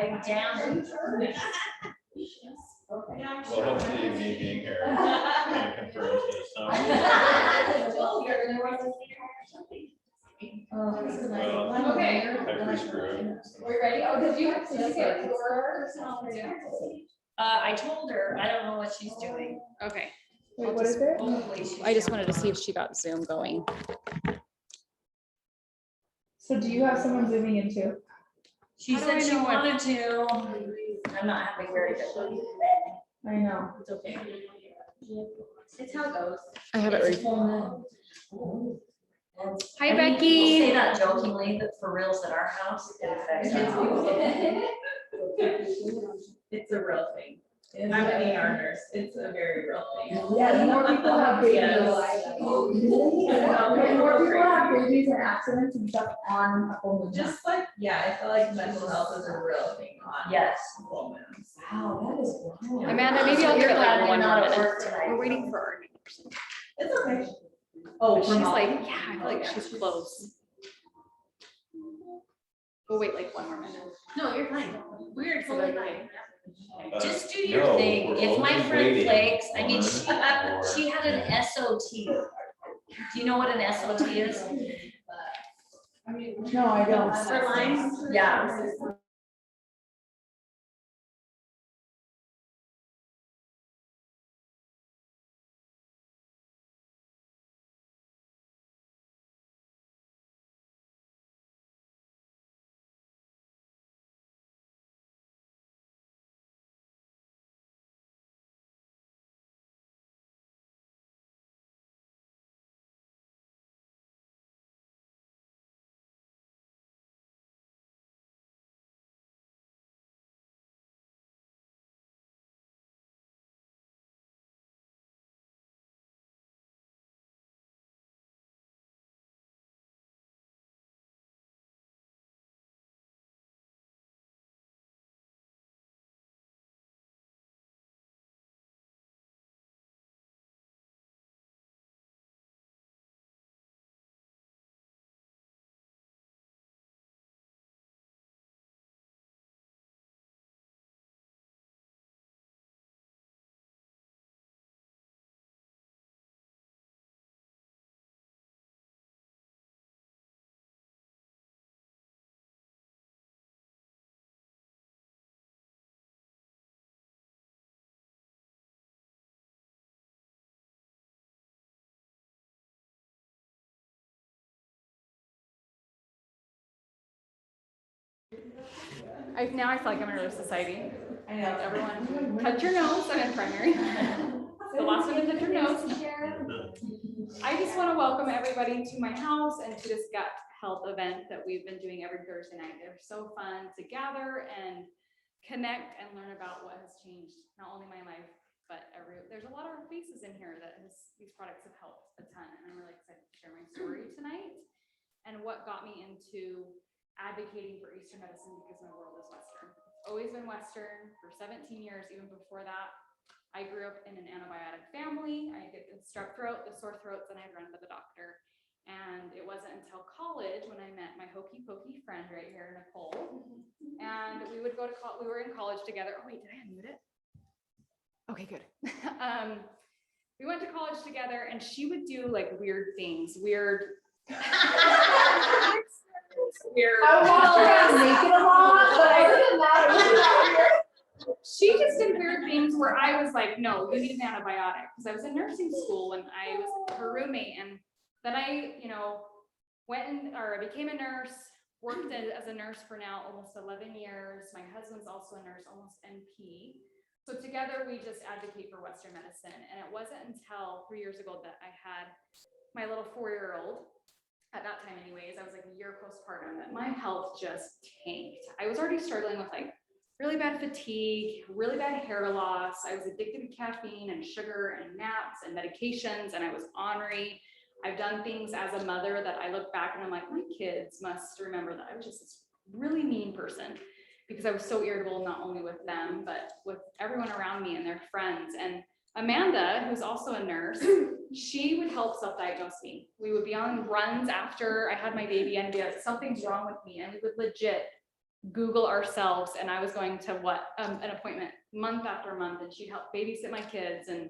I'm down. Okay. Well, hopefully me being here kind of confirms this. Oh, Okay. I pre-screwed. We're ready. Oh, did you get yours? I told her, I don't know what she's doing. Okay. Wait, what is it? Hopefully she's I just doing wanted to see well. if she got Zoom going. So do you have someone zooming in too? She How do said I she know wanted to. I'm not having very good luck. I know. It's okay. It's how it goes. I have it It's a right. full moon. Hi, I mean, Becky. people say that jokingly, but for reals at our house, it affects our house. It's a real thing. I'm an ER nurse. It's a very real thing. Yeah, the more people have babies. Yes. The more people have babies and accidents and stuff on a full moon. Just like, yeah, I feel like mental health is a real thing on. Yes. Full moons. Wow, that is wild. Amanda, maybe I'll You're give it like glad you're one not more at minute. work tonight. We're waiting for our new person. It's okay. Oh, But from she's all- like, yeah, I feel like she's close. We'll wait like one more minute. No, you're fine. We're totally fine. Just do No, your thing. we're If my only friend waiting flakes, I mean, on she had an SOT. Do you know what an SOT is? No, I don't. For lines? Yeah. Now I feel like I'm in a society. I know. Everyone, touch your nose. I'm in primary. The last one to touch your nose. I just want to welcome everybody to my house and to this gut health event that we've been doing every Thursday night. They're so fun to gather and connect and learn about what has changed, not only my life, but there's a lot of faces in here that these products have helped a ton. And I'm really excited to share my story tonight and what got me into advocating for Eastern medicine, because my world is Western. It's always been Western for 17 years. Even before that, I grew up in an antibiotic family. I get the strep throat, the sore throats, and I'd run to the doctor. And it wasn't until college when I met my hokey pokey friend right here, Nicole. And we would go to we were in college together. Oh wait, did I unmute it? Okay, good. We went to college together, and she would do like weird things, weird. I was trying to make it a lot, but other than that, it was She just did weird things where I was like, no, you need an antibiotic, because I was in nursing school and I was her roommate. And then I, I became a nurse, worked as a nurse for now almost 11 years. My husband's also a nurse, almost NP. So together we just advocate for Western medicine. And it wasn't until 3 years ago that I had my little 4-year-old. At that time anyways, I was like a year postpartum, that my health just tanked. I was already struggling with like really bad fatigue, really bad hair loss. I was addicted to caffeine and sugar and naps and medications, and I was ornery. I've done things as a mother that I look back and I'm like, my kids must remember that I was just this really mean person, because I was so irritable, not only with them, but with everyone around me and their friends. And Amanda, who's also a nurse, she would help self-diagnose me. We would be on runs after I had my baby and be like, something's wrong with me. And we would legit Google ourselves, and I was going to an appointment month after month, and she'd help babysit my kids, and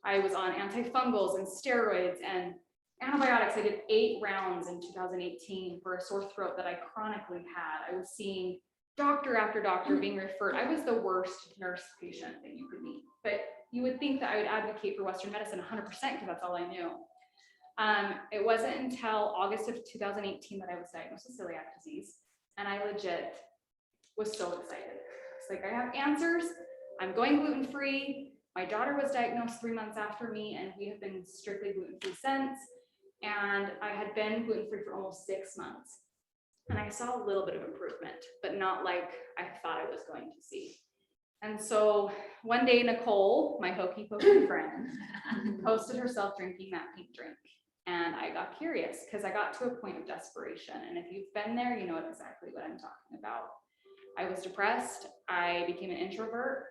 I was on antifungals and steroids and antibiotics. I did 8 rounds in 2018 for a sore throat that I chronically had. I was seeing doctor after doctor, being referred. I was the worst nurse patient that you could meet, but you would think that I would advocate for Western medicine 100% because that's all I knew. It wasn't until August of 2018 that I was diagnosed with celiac disease, and I legit was so excited. It's like, I have answers. I'm going gluten-free. My daughter was diagnosed 3 months after me, and we have been strictly gluten-free since. And I had been gluten-free for almost 6 months. And I saw a little bit of improvement, but not like I thought I was going to see. And so one day, Nicole, my hokey pokey friend, posted herself drinking that pink drink. And I got curious because I got to a point of desperation. And if you've been there, you know exactly what I'm talking about. I was depressed. I became an introvert.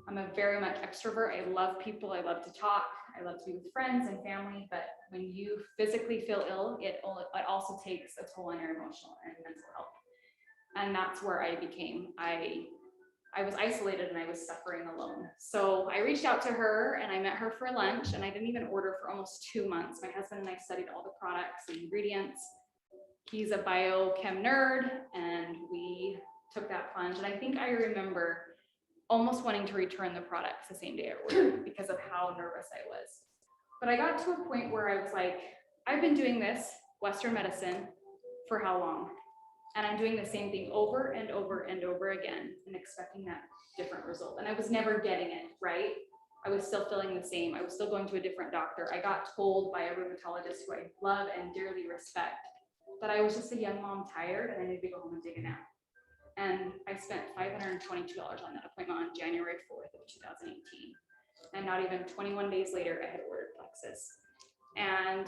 I'm a very much extrovert. I love people. I love to talk. I love to be with friends and family. But when you physically feel ill, it also takes a toll on your emotional and mental health. And that's where I became. I was isolated and I was suffering alone. So I reached out to her and I met her for lunch, and I didn't even order for almost 2 months. My husband and I studied all the products and ingredients. He's a biochem nerd, and we took that plunge. And I think I remember almost wanting to return the products the same day I ordered because of how nervous I was. But I got to a point where I was like, I've been doing this Western medicine for how long? And I'm doing the same thing over and over and over again and expecting that different result. And I was never getting it, right? I was still feeling the same. I was still going to a different doctor. I got told by a rheumatologist who I love and dearly respect that I was just a young mom tired and I needed to go home and take a nap. And I spent $522 on that appointment on January 4th of 2018. And not even 21 days later, I had ordered Plexus. And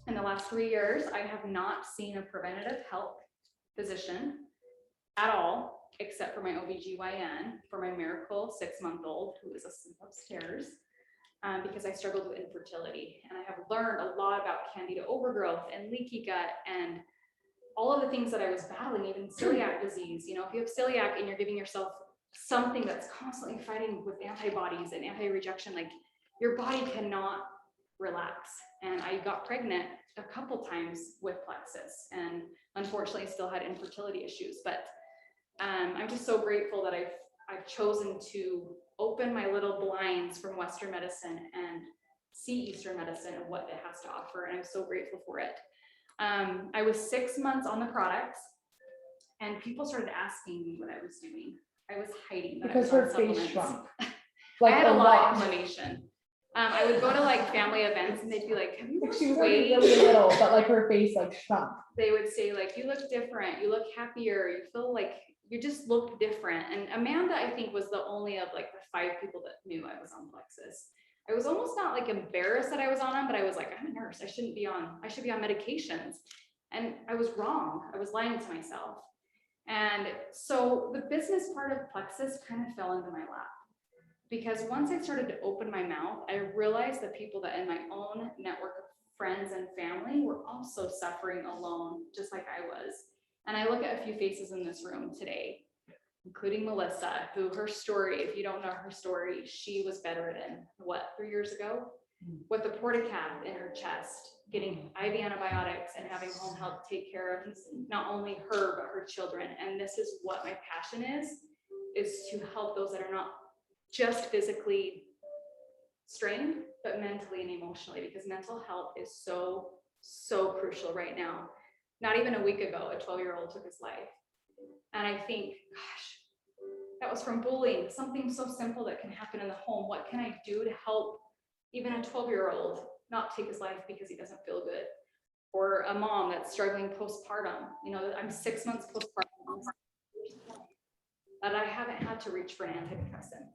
in the last 3 years, I have not seen a preventative health physician at all, except for my OBGYN, for my miracle 6-month-old who is asleep upstairs, because I struggled with infertility. And I have learned a lot about candida overgrowth and leaky gut and all of the things that I was battling, even celiac disease. You know, if you have celiac and you're giving yourself something that's constantly fighting with antibodies and anti-rejection, like your body cannot relax. And I got pregnant a couple times with Plexus, and unfortunately still had infertility issues. But I'm just so grateful that I've chosen to open my little blinds from Western medicine and see Eastern medicine and what it has to offer. And I'm so grateful for it. I was 6 months on the products, and people started asking me what I was doing. I was hiding that Because I her was on face supplements. shrunk. I Like had a a lot lot. of inflammation. I would go to like family events and they'd be like, have you Like lost she was already weight? really little, but like her face like shrunk. They would say like, you look different, you look happier, you feel like you just look different. And Amanda, I think, was the only of like the 5 people that knew I was on Plexus. I was almost not like embarrassed that I was on them, but I was like, I'm a nurse. I should be on medications. And I was wrong. I was lying to myself. And so the business part of Plexus kind of fell into my lap. Because once I started to open my mouth, I realized that people that in my own network of friends and family were also suffering alone, just like I was. And I look at a few faces in this room today, including Melissa, who her story, if you don't know her story, she was bedridden, 3 years ago? With a portacath in her chest, getting IV antibiotics and having home health take care of not only her, but her children. And this is what my passion is to help those that are not just physically strained, but mentally and emotionally, because mental health is so, so crucial right now. Not even a week ago, a 12-year-old took his life. And I think, gosh, that was from bullying, something so simple that can happen in the home. What can I do to help even a 12-year-old not take his life because he doesn't feel good? Or a mom that's struggling postpartum. You know, I'm 6 months postpartum, that I haven't had to reach for an antidepressant.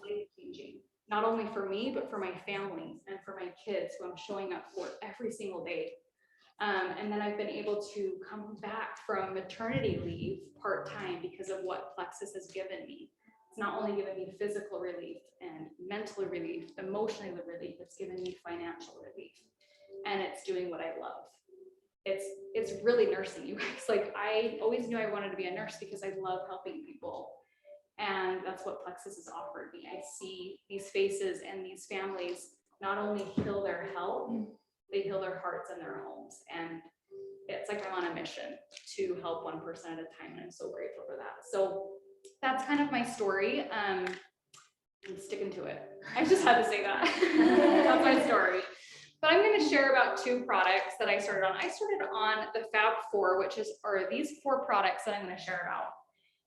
Life-changing, not only for me, but for my family and for my kids who I'm showing up for every single day. And then I've been able to come back from maternity leave part-time because of what Plexus has given me. It's not only given me physical relief and mental relief, emotional relief, it's given me financial relief. And it's doing what I love. it's really nursing, you guys. Like, I always knew I wanted to be a nurse because I love helping people. And that's what Plexus has offered me. I see these faces and these families not only heal their health, they heal their hearts and their homes. And it's like I'm on a mission to help one person at a time, and I'm so grateful for that. So that's kind of my story. I'm sticking to it. I just had to say that. That's my story. But I'm going to share about 2 products that I started on. I started on the Fab 4, which are these 4 products that I'm going to share about.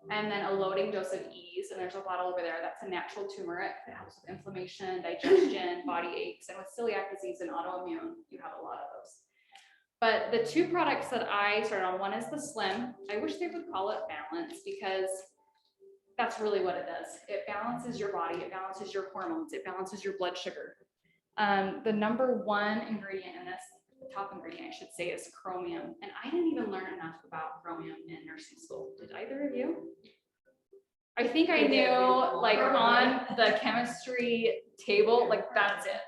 And then a loading dose of ease. And there's a bottle over there. That's a natural turmeric that helps with inflammation, digestion, body aches. And with celiac disease and autoimmune, you have a lot of those. But the 2 products that I started on, one is the Slim. I wish they would call it Balance, because that's really what it does. It balances your body. It balances your hormones. It balances your blood sugar. The number 1 ingredient in this, the top ingredient, I should say, is chromium. And I didn't even learn enough about chromium in nursing school. Did either of you? I think I knew, like, on the chemistry table, like, that's it.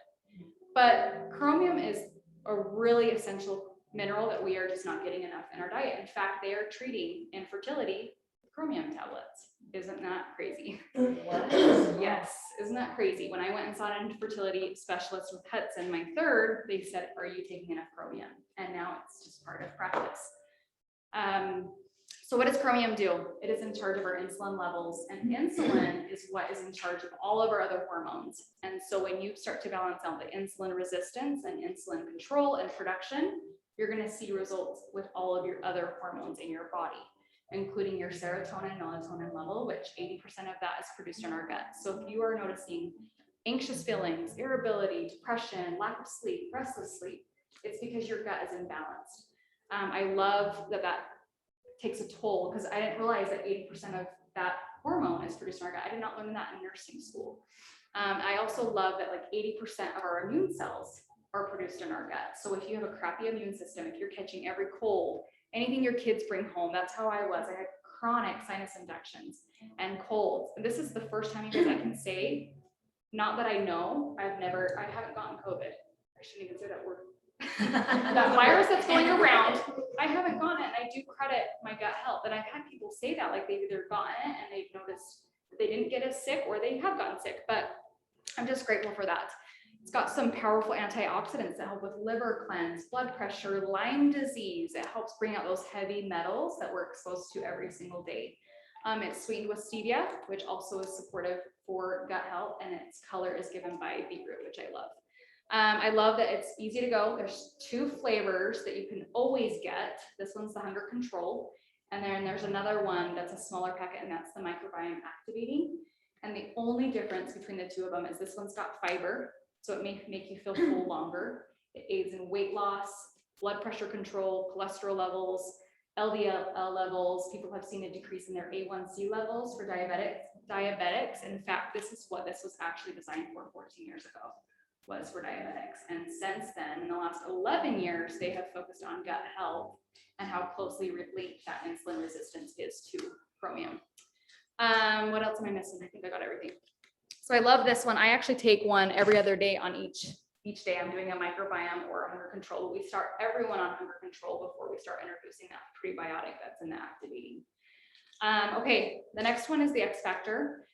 But chromium is a really essential mineral that we are just not getting enough in our diet. In fact, they are treating infertility with chromium tablets. Isn't that crazy? Yes, isn't that crazy? When I went and saw an infertility specialist with Hudson, my 3rd, they said, "Are you taking enough chromium?" And now it's just part of practice. So what does chromium do? It is in charge of our insulin levels, and insulin is what is in charge of all of our other hormones. And so when you start to balance out the insulin resistance and insulin control and production, you're going to see results with all of your other hormones in your body, including your serotonin, melatonin level, which 80% of that is produced in our gut. So if you are noticing anxious feelings, irritability, depression, lack of sleep, restless sleep, it's because your gut is imbalanced. I love that takes a toll, because I didn't realize that 80% of that hormone is produced in our gut. I did not learn that in nursing school. I also love that like 80% of our immune cells are produced in our gut. So if you have a crappy immune system, if you're catching every cold, anything your kids bring home, that's how I was. I had chronic sinus infections and colds. And this is the first time, you guys, I can say, not that I know, I haven't gotten COVID. I shouldn't even say that word. That virus that's going around, I haven't gotten it, and I do credit my gut health. And I've had people say that, like they've either gotten it and they've noticed that they didn't get as sick, or they have gotten sick, but I'm just grateful for that. It's got some powerful antioxidants that help with liver cleanse, blood pressure, Lyme disease. It helps bring out those heavy metals that we're exposed to every single day. It's sweetened with stevia, which also is supportive for gut health, and its color is given by beetroot, which I love. I love that it's easy to go. There's 2 flavors that you can always get. This one's the Hunger Control, and then there's another one that's a smaller packet, and that's the Microbiome Activating. And the only difference between the 2 of them is this one's got fiber, so it may make you feel full longer. It aids in weight loss, blood pressure control, cholesterol levels, LDL levels. People have seen a decrease in their A1C levels for diabetics. In fact, this is what this was actually designed for 14 years ago, was for diabetics. And since then, in the last 11 years, they have focused on gut health and how closely linked that insulin resistance is to chromium. What else am I missing? I think I got everything. So I love this one. I actually take one every other day on each day. I'm doing a microbiome or a hunger control. We start everyone on hunger control before we start introducing that prebiotic that's in the activating. Okay, the next one is the X Factor.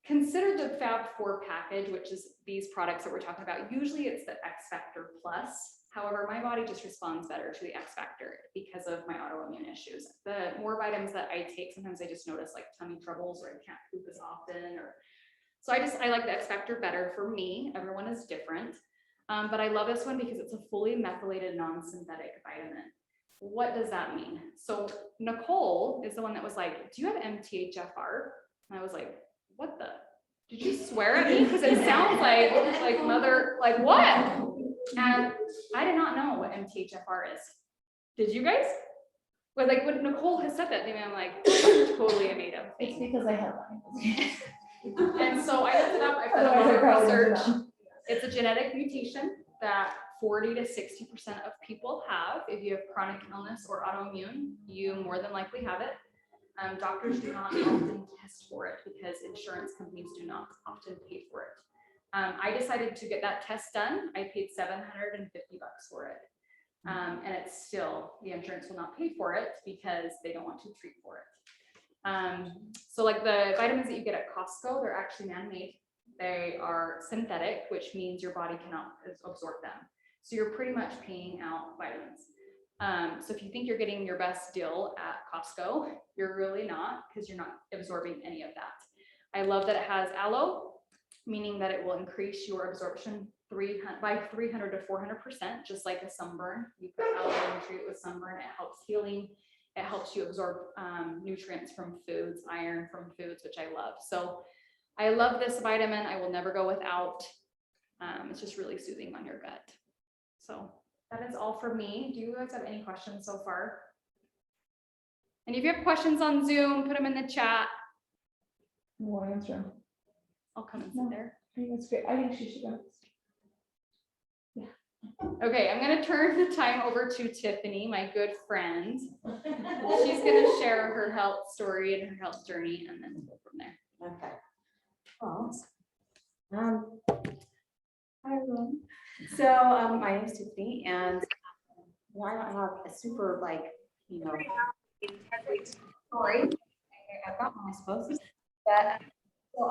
Consider the Fab 4 package, which is these products that we're talking about. Usually it's the X Factor Plus. However, my body just responds better to the X Factor because of my autoimmune issues. The more vitamins that I take, sometimes I just notice like tummy troubles, or I can't poop as often, so I like the X Factor better for me. Everyone is different. But I love this one because it's a fully methylated non-synthetic vitamin. What does that mean? So Nicole is the one that was like, "Do you have MTHFR?" And I was like, "What the? Did you swear at me? Because it sounds like mother, like what?" And I did not know what MTHFR is. Did you guys? But like when Nicole has said that to me, I'm like, totally a made up It's thing. because I have one. And so I looked it up, I've done a lot of research. It's a genetic mutation that 40 to 60% of people have. If you have chronic illness or autoimmune, you more than likely have it. Doctors do not often test for it because insurance companies do not often pay for it. I decided to get that test done. I paid $750 for it. And it's still, the insurance will not pay for it because they don't want to treat for it. So like the vitamins that you get at Costco, they're actually man-made. They are synthetic, which means your body cannot absorb them. So you're pretty much paying out vitamins. So if you think you're getting your best deal at Costco, you're really not, because you're not absorbing any of that. I love that it has aloe, meaning that it will increase your absorption by 300 to 400%, just like a sunburn. You put aloe and treat it with sunburn, it helps healing. It helps you absorb nutrients from foods, iron from foods, which I love. So I love this vitamin. I will never go without. It's just really soothing on your gut. So that is all for me. Do you guys have any questions so far? And if you have questions on Zoom, put them in the chat. We'll answer them. I'll come and sit there. I think that's great. I think she should go. Okay, I'm gonna turn the time over to Tiffany, my good friend. She's gonna share her health story and her health journey, and then we'll go from there. Okay. Well, hi everyone. So my name is Tiffany, and I don't have a super story. I've got my suppose, but so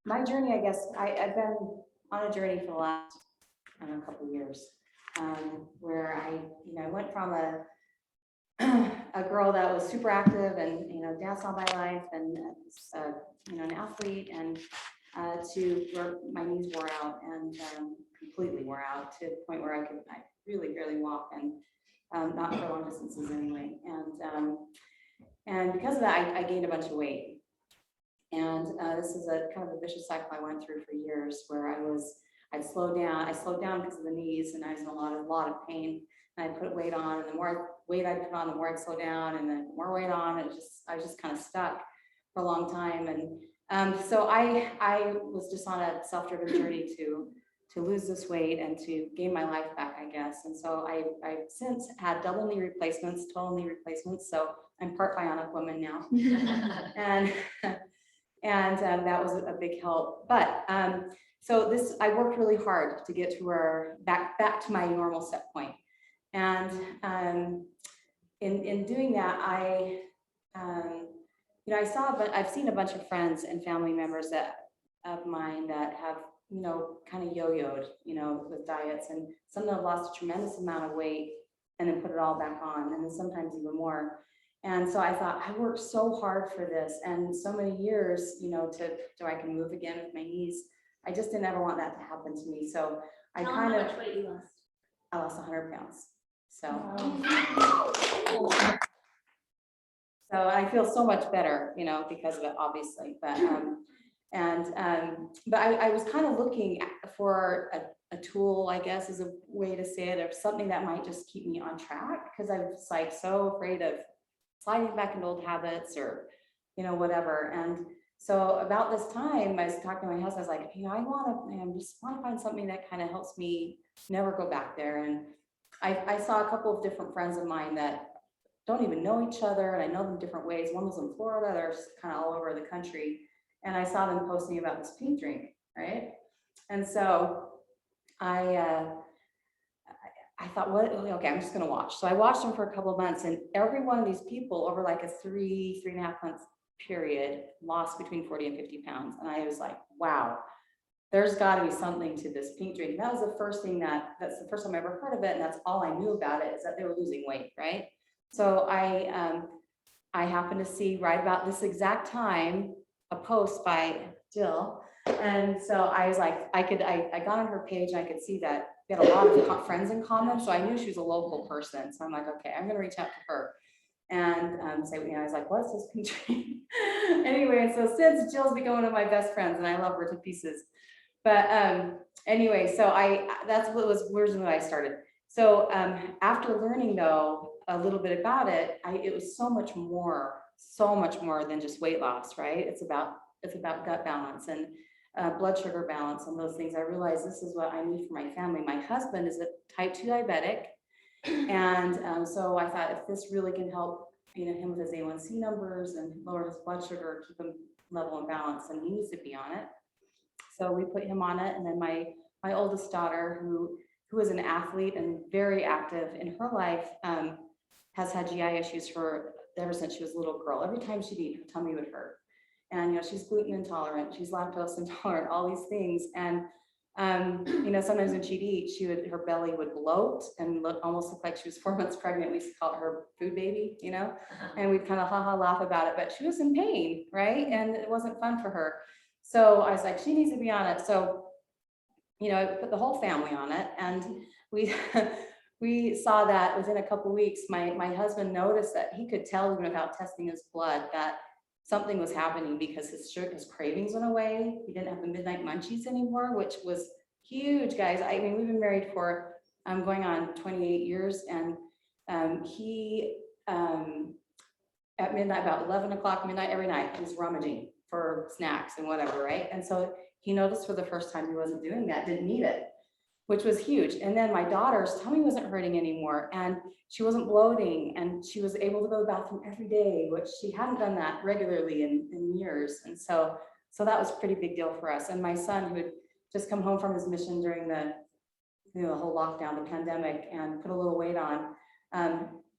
my journey, I guess, I've been on a journey for the last couple of years, where I went from a girl that was super active and danced all my life and an athlete, and to where my knees wore out and completely wore out to the point where I really barely walk, and not for long distances anyway. And because of that, I gained a bunch of weight. And this is a kind of a vicious cycle I went through for years, where I'd slow down. I slowed down because of the knees, and I was in a lot of pain. And I put weight on, and the more weight I put on, the more I'd slow down, and the more weight on, I was just kind of stuck for a long time. And so I was just on a self-driven journey to lose this weight and to gain my life back, I guess. And so I've since had double knee replacements, total knee replacements. So I'm part bionic woman now, and that was a big help. But so I worked really hard to get to where back to my normal set point. And in doing that, I've seen a bunch of friends and family members of mine that have kind of yo-yoed with diets, and some of them have lost a tremendous amount of weight and then put it all back on, and then sometimes even more. And so I thought, I worked so hard for this and so many years, so I can move again with my knees. I just didn't ever want that to happen to me. So I Tell kind them of, how much weight you lost. I lost 100 pounds. So I feel so much better, because of it, obviously. But I was kind of looking for a tool, I guess, is a way to say it, or something that might just keep me on track, because I was like so afraid of sliding back into old habits or whatever. And so about this time, I was talking to my husband. I was like, I just want to find something that kind of helps me never go back there. And I saw a couple of different friends of mine that don't even know each other, and I know them different ways. One was in Florida, they're kind of all over the country. And I saw them posting about this pink drink, right? And so I thought, okay, I'm just gonna watch. So I watched them for a couple of months, and every one of these people over like a 3.5 months period lost between 40 and 50 pounds. And I was like, wow, there's gotta be something to this pink drink. And that was the first thing that's the first time I ever heard of it. And that's all I knew about it, is that they were losing weight, right? So I happened to see right about this exact time a post by Jill. And so I was like, I got on her page and I could see that we had a lot of friends in common. So I knew she was a local person. So I'm like, okay, I'm gonna reach out to her and say, I was like, what's this pink drink? Anyway, and so since Jill's become one of my best friends, and I love her to pieces. But anyway, so that's what was when I started. So after learning though a little bit about it, it was so much more than just weight loss, right? It's about gut balance and blood sugar balance and those things. I realized this is what I need for my family. My husband is a type 2 diabetic, and so I thought, if this really can help him with his A1C numbers and lower his blood sugar, keep him level and balance, and he needs to be on it. So we put him on it. And then my oldest daughter, who who is an athlete and very active in her life, has had GI issues for ever since she was a little girl. Every time she'd eat, her tummy would hurt. And, she's gluten intolerant, she's lactose intolerant, all these things. And, sometimes when she'd eat, her belly would bloat and almost look like she was 4 months pregnant. We used to call it her food baby, and we'd kind of laugh about it, but she was in pain, right? And it wasn't fun for her. So I was like, she needs to be on it. So, I put the whole family on it, and we we saw that within a couple of weeks, my husband noticed that he could tell even without testing his blood that something was happening, because his cravings went away. He didn't have the midnight munchies anymore, which was huge, guys. I mean, we've been married for going on 28 years, and he at midnight, about 11 o'clock midnight every night, he was rummaging for snacks and whatever, right? And so he noticed for the first time he wasn't doing that, didn't need it, which was huge. And then my daughter's tummy wasn't hurting anymore, and she wasn't bloating, and she was able to go to the bathroom every day, which she hadn't done that regularly in years. And so that was a pretty big deal for us. And my son, who had just come home from his mission during the whole lockdown, the pandemic, and put a little weight on,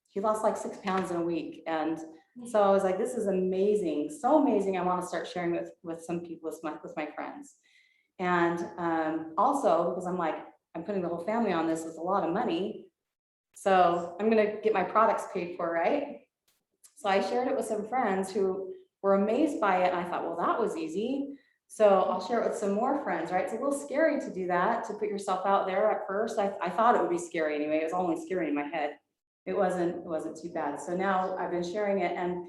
he lost like 6 pounds in a week. And so I was like, this is amazing, so amazing. I want to start sharing with some people, with my friends. And also because I'm like, I'm putting the whole family on this, it's a lot of money. So I'm going to get my products paid for, right? So I shared it with some friends who were amazed by it. And I thought, well, that was easy. So I'll share it with some more friends, right? It's a little scary to do that, to put yourself out there at first. I thought it would be scary anyway. It was only scary in my head. It wasn't too bad. So now I've been sharing it, and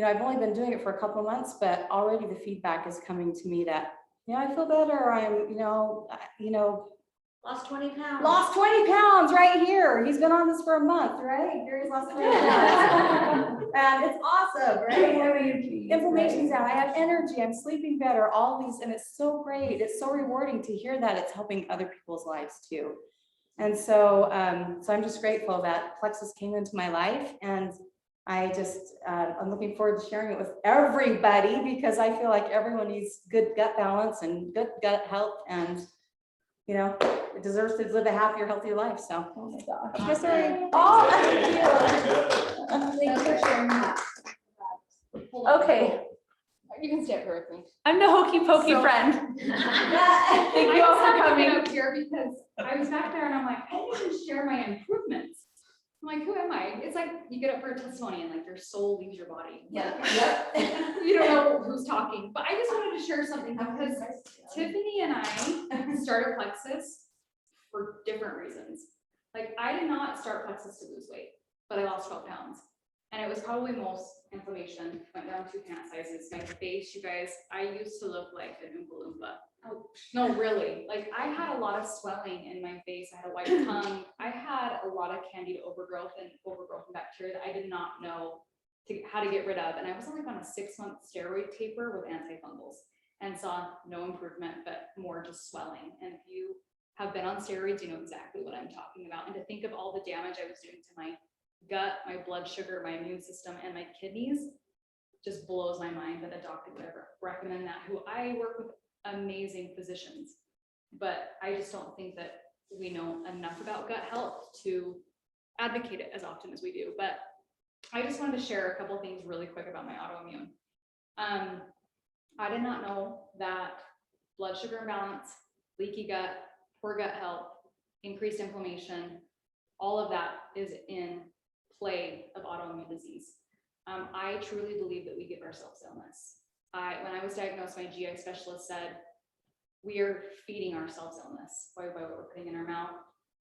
I've only been doing it for a couple of months, but already the feedback is coming to me that, I feel better. I'm, Lost 20 pounds. lost 20 pounds right here. He's been on this for a month, right? Gary's lost 20 pounds. And it's awesome, right? Inflammation's down. I have energy. I'm sleeping better. All these, and it's so great. It's so rewarding to hear that it's helping other people's lives too. And so, I'm just grateful that Plexus came into my life, and I'm looking forward to sharing it with everybody, because I feel like everyone needs good gut balance and good gut health, and it deserves to live a happier, healthier life. So, Oh my gosh. that's my story. Oh, Very thank you for sharing that. Okay, You can stay up here with me. I'm the hokey pokey So- friend. Thank I you all just for have to coming. get up here because I was back there and I'm like, I didn't even share my improvements. I'm like, who am I? It's like you get up for a testimony and like your soul leaves your body. Yeah. You don't know who's talking, but I just wanted to share something because Tiffany and I started Plexus for different reasons. Like, I did not start Plexus to lose weight, but I lost 12 pounds. And it was probably most inflammation, went down 2 pant sizes. My face, you guys, I used to look like an Oompa Loompa. Oh, no, really. Like, I had a lot of swelling in my face. I had a white tongue. I had a lot of candida overgrowth and bacteria that I did not know how to get rid of. And I was only on a 6-month steroid taper with antifungals and saw no improvement, but more just swelling. And if you have been on steroids, you know exactly what I'm talking about. And to think of all the damage I was doing to my gut, my blood sugar, my immune system, and my kidneys just blows my mind that a doctor would ever recommend that, who I work with amazing physicians. But I just don't think that we know enough about gut health to advocate it as often as we do. But I just wanted to share a couple of things really quick about my autoimmune. I did not know that blood sugar imbalance, leaky gut, poor gut health, increased inflammation, all of that is in play of autoimmune disease. I truly believe that we give ourselves illness. When I was diagnosed, my GI specialist said, we are feeding ourselves illness by what we're putting in our mouth,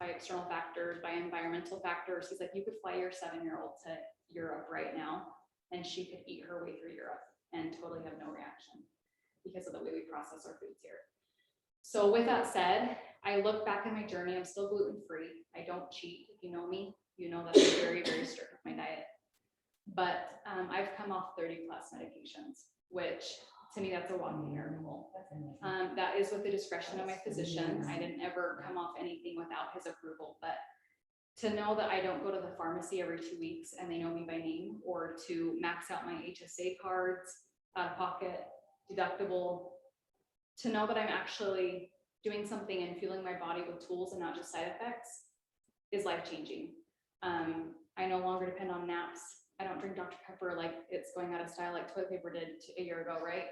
by external factors, by environmental factors. He's like, you could fly your 7-year-old to Europe right now, and she could eat her way through Europe and totally have no reaction because of the way we process our foods here. So with that said, I look back at my journey. I'm still gluten-free. I don't cheat. If you know me, you know that I'm very, very strict with my diet. But I've come off 30+ medications, which to me, that's a walking miracle. That is with the discretion of my physician. I didn't ever come off anything without his approval, but to know that I don't go to the pharmacy every 2 weeks and they know me by name, or to max out my HSA cards, out of pocket, deductible, to know that I'm actually doing something and fueling my body with tools and not just side effects is life-changing. I no longer depend on naps. I don't drink Dr. Pepper like it's going out of style like toilet paper did a year ago, right?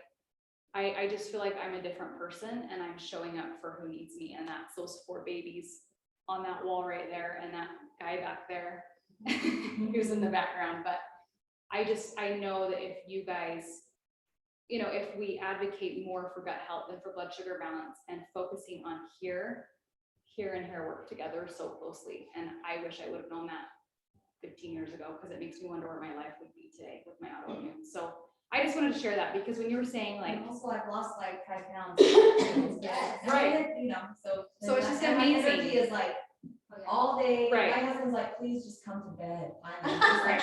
I just feel like I'm a different person and I'm showing up for who needs me. And that's those 4 babies on that wall right there and that guy back there who's in the background. But I know that if you guys, you know, if we advocate more for gut health and for blood sugar balance and focusing on here and here work together so closely. And I wish I would have known that 15 years ago, because it makes me wonder where my life would be today with my autoimmune. So I just wanted to share that, because when you were saying like, And also I've lost like 5 pounds. Right. You know, so it's just and my amazing. energy is like all day. Right. My husband's like, please just come to bed. Right.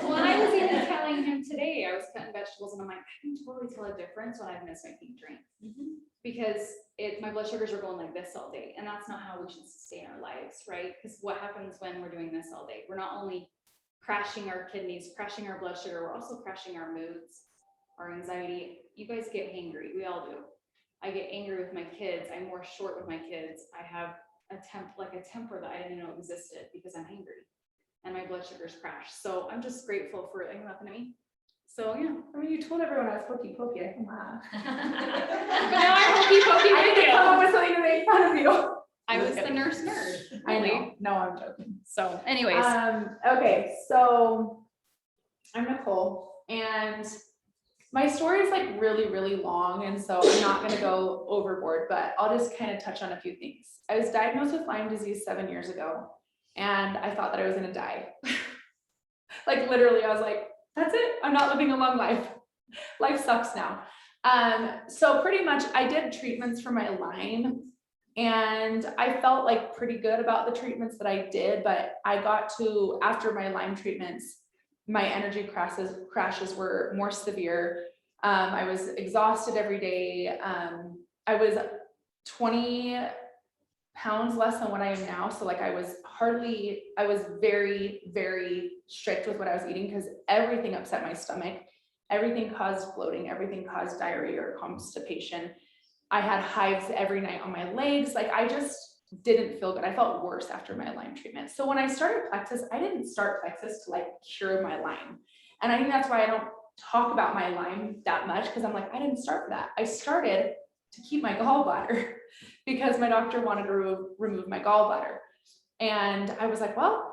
Well, I was even telling him today, I was cutting vegetables and I'm like, I can totally tell a difference when I've missed my pink drink. Because my blood sugars are going like this all day, and that's not how we should sustain our lives, right? Because what happens when we're doing this all day? We're not only crashing our kidneys, crashing our blood sugar, we're also crashing our moods, our anxiety. You guys get hangry, we all do. I get angry with my kids, I'm more short with my kids. I have a temper that I didn't know existed because I'm angry and my blood sugars crash. So I'm just grateful for it. Are you laughing at me? So yeah. I mean, you told everyone I was hokey pokey. I can laugh. But now I'm hokey pokey I with didn't come up you. with something to make fun of you. I was the nurse nerd. I really. know. No, I'm joking. So anyways, Okay, so I'm Nicole, and my story is like really, really long, and so I'm not gonna go overboard, but I'll just kind of touch on a few things. I was diagnosed with Lyme disease 7 years ago, and I thought that I was gonna die. Like literally, I was like, that's it, I'm not living a long life. Life sucks now. So pretty much I did treatments for my Lyme, and I felt like pretty good about the treatments that I did, but I got to, after my Lyme treatments, my energy crashes were more severe. I was exhausted every day. I was 20 pounds less than what I am now. So like I was very, very strict with what I was eating, because everything upset my stomach. Everything caused bloating, everything caused diarrhea or constipation. I had hives every night on my legs. Like I just didn't feel good. I felt worse after my Lyme treatment. So when I started Plexus, I didn't start Plexus to like cure my Lyme. And I think that's why I don't talk about my Lyme that much, because I'm like, I didn't start for that. I started to keep my gallbladder because my doctor wanted to remove my gallbladder. And I was like, well,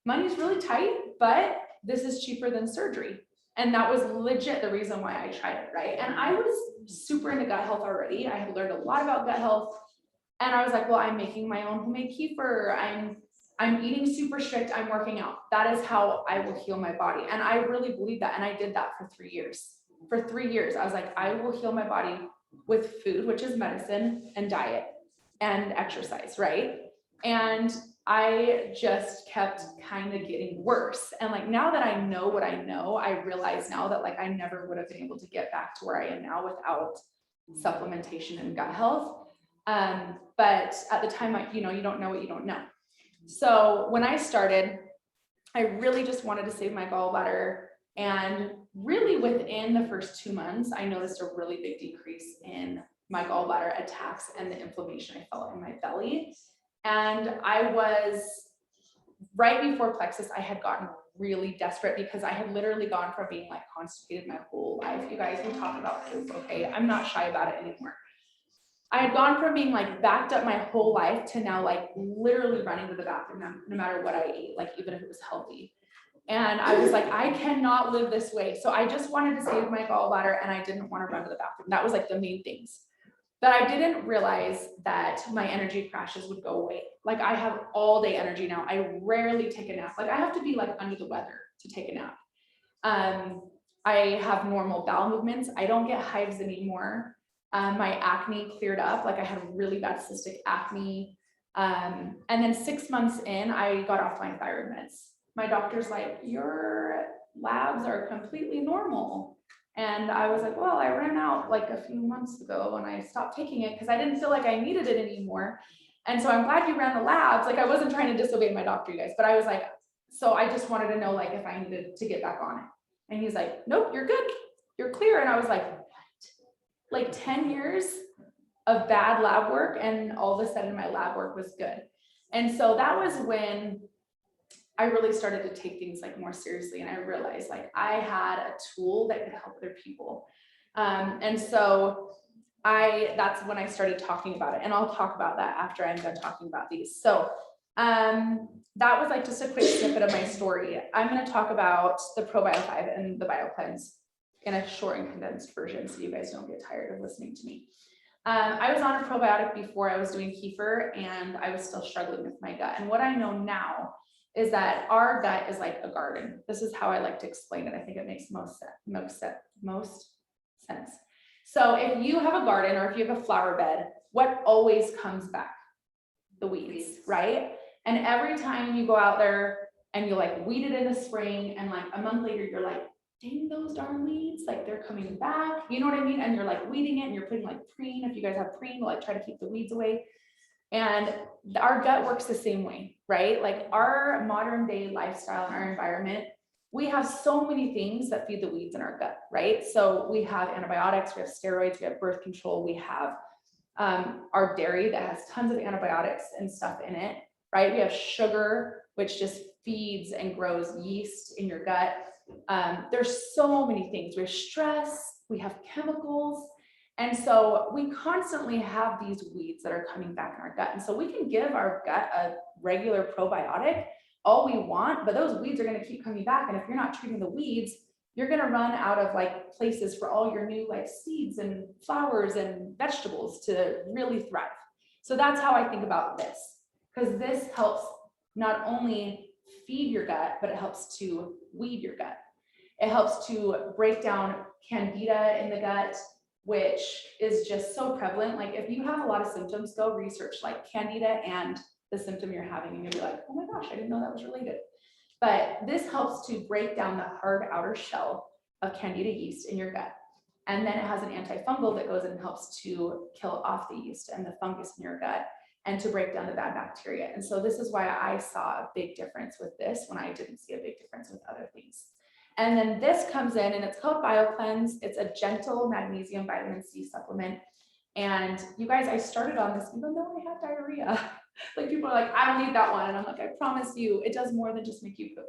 money's really tight, but this is cheaper than surgery. And that was legit the reason why I tried it, right? And I was super into gut health already. I had learned a lot about gut health. And I was like, well, I'm making my own homemade kefir. I'm eating super strict. I'm working out. That is how I will heal my body. And I really believe that. And I did that for 3 years. For 3 years, I was like, I will heal my body with food, which is medicine, and diet and exercise, right? And I just kept kind of getting worse. And like, now that I know what I know, I realize now that like, I never would have been able to get back to where I am now without supplementation and gut health. But at the time, you don't know what you don't know. So when I started, I really just wanted to save my gallbladder. And really within the first 2 months, I noticed a really big decrease in my gallbladder attacks and the inflammation I felt in my belly. And I was, right before Plexus, I had gotten really desperate because I had literally gone from being like constipated my whole life. You guys, we talk about poop, okay? I'm not shy about it anymore. I had gone from being like backed up my whole life to now like literally running to the bathroom no matter what I ate, like even if it was healthy. And I was like, I cannot live this way. So I just wanted to save my gallbladder and I didn't want to run to the bathroom. That was like the main things. But I didn't realize that my energy crashes would go away. Like I have all day energy now. I rarely take a nap. Like I have to be like under the weather to take a nap. I have normal bowel movements. I don't get hives anymore. My acne cleared up. Like I had really bad cystic acne. And then 6 months in, I got off my thyroid meds. My doctor's like, your labs are completely normal. And I was like, well, I ran out like a few months ago and I stopped taking it because I didn't feel like I needed it anymore. And so I'm glad you ran the labs. Like I wasn't trying to disobey my doctor, you guys, but I was like, so I just wanted to know like if I needed to get back on it. And he's like, nope, you're good. You're clear. And I was like, what? Like 10 years of bad lab work, and all of a sudden my lab work was good. And so that was when I really started to take things like more seriously, and I realized like I had a tool that could help other people. And so that's when I started talking about it, and I'll talk about that after I'm done talking about these. So that was like just a quick snippet of my story. I'm going to talk about the ProBio 5 and the BioCleanse in a short and condensed version, so you guys don't get tired of listening to me. I was on a probiotic before I was doing kefir, and I was still struggling with my gut. And what I know now is that our gut is like a garden. This is how I like to explain it. I think it makes most sense. So if you have a garden, or if you have a flower bed, what always comes back? The weeds, right? And every time you go out there and you like weed it in the spring, and like a month later, you're like, dang, those darn weeds, like they're coming back, you know what I mean? And you're like weeding it, and you're putting like preen, if you guys have preen, like try to keep the weeds away. And our gut works the same way, right? Like our modern day lifestyle and our environment, we have so many things that feed the weeds in our gut, right? So we have antibiotics, we have steroids, we have birth control, we have our dairy that has tons of antibiotics and stuff in it, right? We have sugar, which just feeds and grows yeast in your gut. There's so many things. We have stress, we have chemicals. And so we constantly have these weeds that are coming back in our gut. And so we can give our gut a regular probiotic all we want, but those weeds are going to keep coming back. And if you're not treating the weeds, you're going to run out of like places for all your new like seeds and flowers and vegetables to really thrive. So that's how I think about this, because this helps not only feed your gut, but it helps to weed your gut. It helps to break down candida in the gut, which is just so prevalent. Like if you have a lot of symptoms, go research like candida and the symptom you're having, and you'll be like, oh my gosh, I didn't know that was related. But this helps to break down the hard outer shell of candida yeast in your gut. And then it has an antifungal that goes in and helps to kill off the yeast and the fungus in your gut, and to break down the bad bacteria. And so this is why I saw a big difference with this when I didn't see a big difference with other things. And then this comes in, and it's called BioCleanse. It's a gentle magnesium vitamin C supplement. And you guys, I started on this even though I had diarrhea. Like people are like, I don't need that one. And I'm like, I promise you, it does more than just make you poop.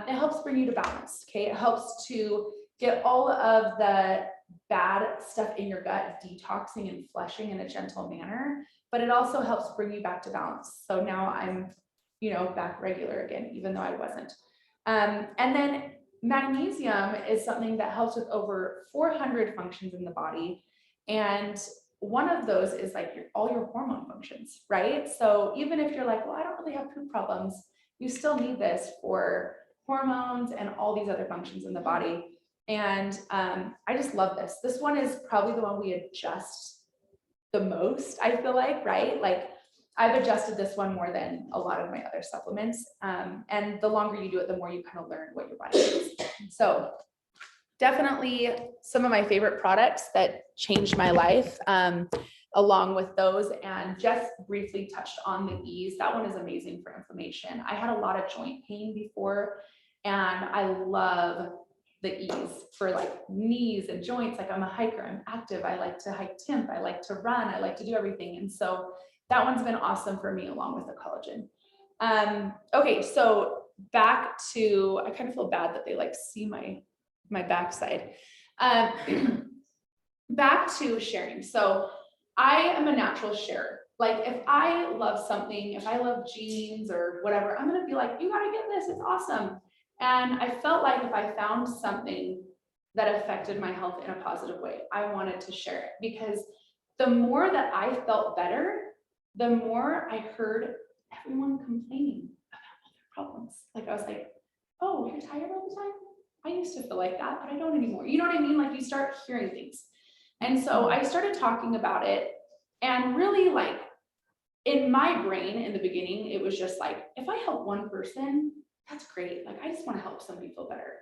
It helps bring you to balance, okay? It helps to get all of the bad stuff in your gut detoxing and flushing in a gentle manner, but it also helps bring you back to balance. So now I'm, back regular again, even though I wasn't. And then magnesium is something that helps with over 400 functions in the body. And one of those is like all your hormone functions, right? So even if you're like, well, I don't really have poop problems, you still need this for hormones and all these other functions in the body. And I just love this. This one is probably the one we adjust the most, I feel like, right? Like I've adjusted this one more than a lot of my other supplements. And the longer you do it, the more you kind of learn what your body needs. So definitely some of my favorite products that changed my life, along with those. And just briefly touched on the ease. That one is amazing for inflammation. I had a lot of joint pain before, and I love the ease for like knees and joints. Like I'm a hiker, I'm active. I like to hike timp. I like to run. I like to do everything. And so that one's been awesome for me, along with the collagen. Okay, so back to, I kind of feel bad that they like see my backside. Back to sharing. So I am a natural sharer. Like if I love something, if I love jeans or whatever, I'm gonna be like, you gotta get this, it's awesome. And I felt like if I found something that affected my health in a positive way, I wanted to share it, because the more that I felt better, the more I heard everyone complaining about all their problems. Like I was like, oh, you're tired all the time? I used to feel like that, but I don't anymore. You know what I mean? Like you start hearing things. And so I started talking about it, and really like in my brain in the beginning, it was just like, if I help one person, that's great. Like, I just want to help somebody feel better.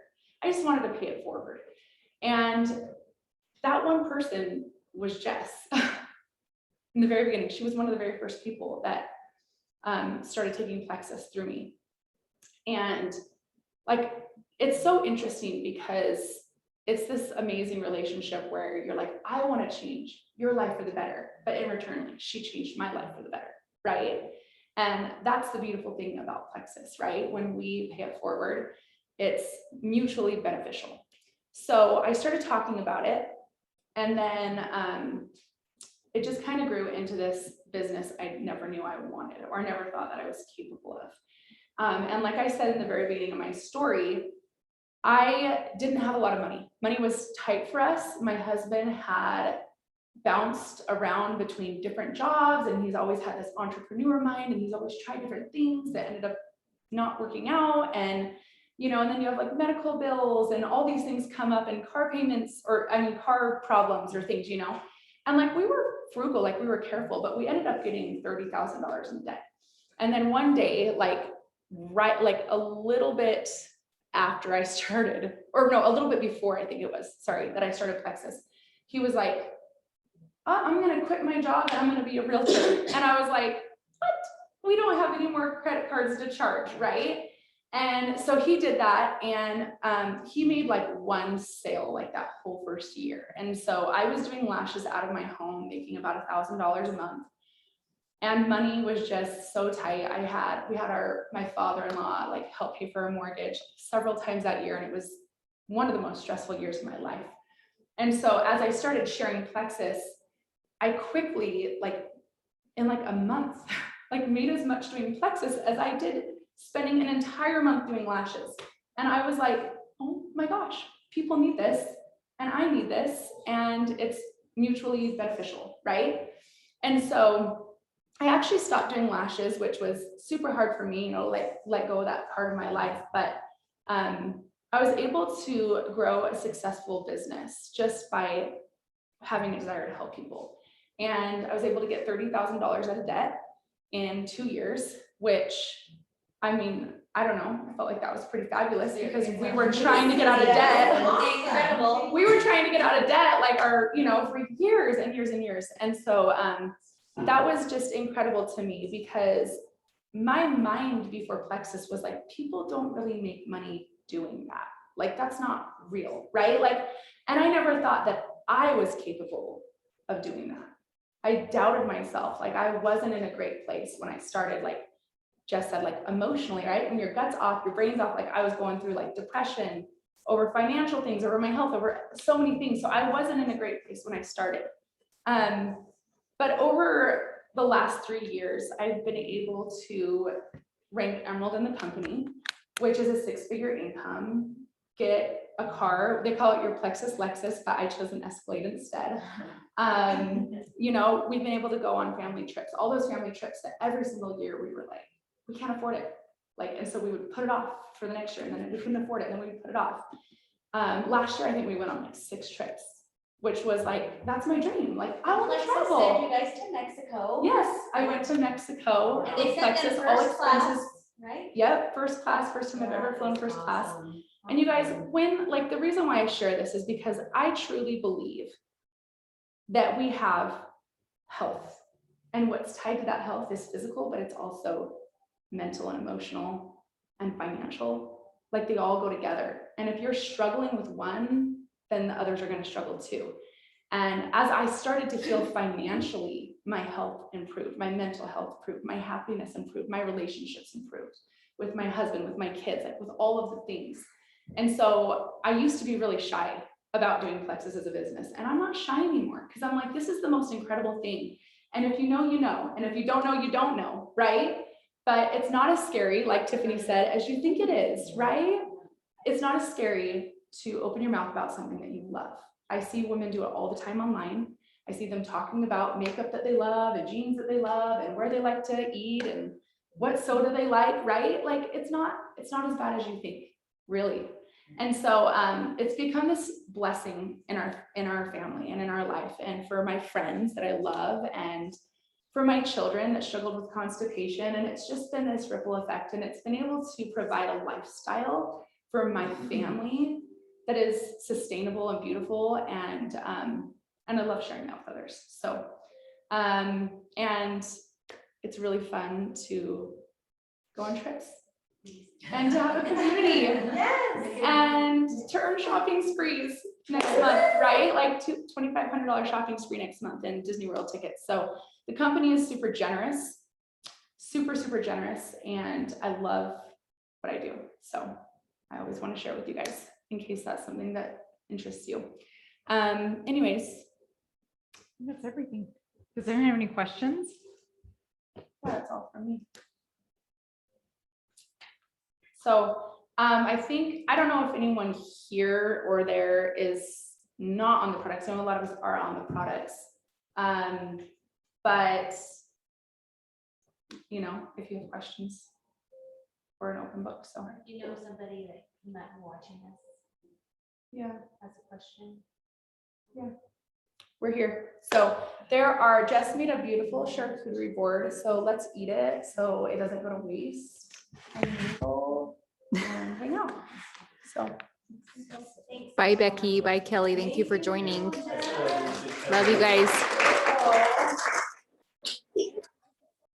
I just wanted to pay it forward. And that one person was Jess. In the very beginning, she was one of the very first people that started taking Plexus through me. And like, it's so interesting because it's this amazing relationship where you're like, I want to change your life for the better, but in return, like, she changed my life for the better, right? And that's the beautiful thing about Plexus, right? When we pay it forward, it's mutually beneficial. So I started talking about it, and then it just kind of grew into this business I never knew I wanted or never thought that I was capable of. And like I said in the very beginning of my story, I didn't have a lot of money. Money was tight for us. My husband had bounced around between different jobs, and he's always had this entrepreneur mind, and he's always tried different things that ended up not working out. And, you know, and then you have like medical bills and all these things come up, and car payments, or I mean, car problems or things, you know. And like, we were frugal, like we were careful, but we ended up getting $30,000 in debt. And then one day, like a little bit after I started, or no, a little bit before, I think it was, sorry, that I started Plexus, he was like, I'm gonna quit my job and I'm gonna be a realtor. And I was like, what? We don't have any more credit cards to charge, right? And so he did that, and he made like one sale like that whole first year. And so I was doing lashes out of my home, making about $1,000 a month. And money was just so tight. We had my father-in-law like help pay for a mortgage several times that year, and it was one of the most stressful years of my life. And so as I started sharing Plexus, I quickly, like in like a month, like made as much doing Plexus as I did spending an entire month doing lashes. And I was like, oh my gosh, people need this and I need this, and it's mutually beneficial, right? And so I actually stopped doing lashes, which was super hard for me, you know, like let go of that part of my life. But I was able to grow a successful business just by having a desire to help people. And I was able to get $30,000 out of debt in 2 years, which, I mean, I don't know, I felt like that was pretty fabulous because we were trying to get out of debt. Incredible. We were trying to get out of debt, like for years and years and years. And so that was just incredible to me, because my mind before Plexus was like, people don't really make money doing that. Like, that's not real, right? Like, and I never thought that I was capable of doing that. I doubted myself. Like, I wasn't in a great place when I started, like Jess said, like emotionally, right? When your gut's off, your brain's off, like I was going through like depression over financial things, over my health, over so many things. So I wasn't in a great place when I started. But over the last 3 years, I've been able to rank Emerald in the company, which is a 6-figure income, get a car. They call it your Plexus Lexus, but I chose an Escalade instead. You know, we've been able to go on family trips, all those family trips that every single year we were like, we can't afford it. Like, and so we would put it off for the next year, and then we couldn't afford it, and then we would put it off. Last year, I think we went on like 6 trips, which was like, that's my dream. Like, I want to Plexus travel. sent you guys to Mexico. Yes, I went to Mexico. And they sent them all first class, expenses. right? Yep, first class, first time I've ever flown first class. And you guys, when, like, the reason why I share this is because I truly believe that we have health, and what's tied to that health is physical, but it's also mental and emotional and financial. Like, they all go together. And if you're struggling with one, then the others are going to struggle too. And as I started to heal financially, my health improved, my mental health improved, my happiness improved, my relationships improved with my husband, with my kids, like with all of the things. And so I used to be really shy about doing Plexus as a business, and I'm not shy anymore, because I'm like, this is the most incredible thing. And if you know, you know, and if you don't know, you don't know, right? But it's not as scary, like Tiffany said, as you think it is, right? It's not as scary to open your mouth about something that you love. I see women do it all the time online. I see them talking about makeup that they love and jeans that they love and where they like to eat and what soda they like, right? Like, it's not as bad as you think, really. And so it's become this blessing in our family and in our life, and for my friends that I love, and for my children that struggled with constipation. And it's just been this ripple effect, and it's been able to provide a lifestyle for my family that is sustainable and beautiful, and I love sharing that with others. So and it's really fun to go on trips and to have a community. Yes. And to earn shopping sprees next month, right? Like $2,500 shopping spree next month in Disney World tickets. So the company is super generous, super generous. And I love what I do. So I always want to share with you guys in case that's something that interests you. Anyways, That's everything. Does anyone have any questions? that's all from me. So I think, I don't know if anyone here or there is not on the products. I know a lot of us are on the products. But, you know, if you have questions, we're an open book, so. You know somebody that might be watching this Yeah. has a question? We're here. So there are just made a beautiful charcuterie board. So let's eat it so it doesn't go to waste. And go and hang out. So. Bye, Becky. Bye, Kelly. Thank you for joining. Love you guys.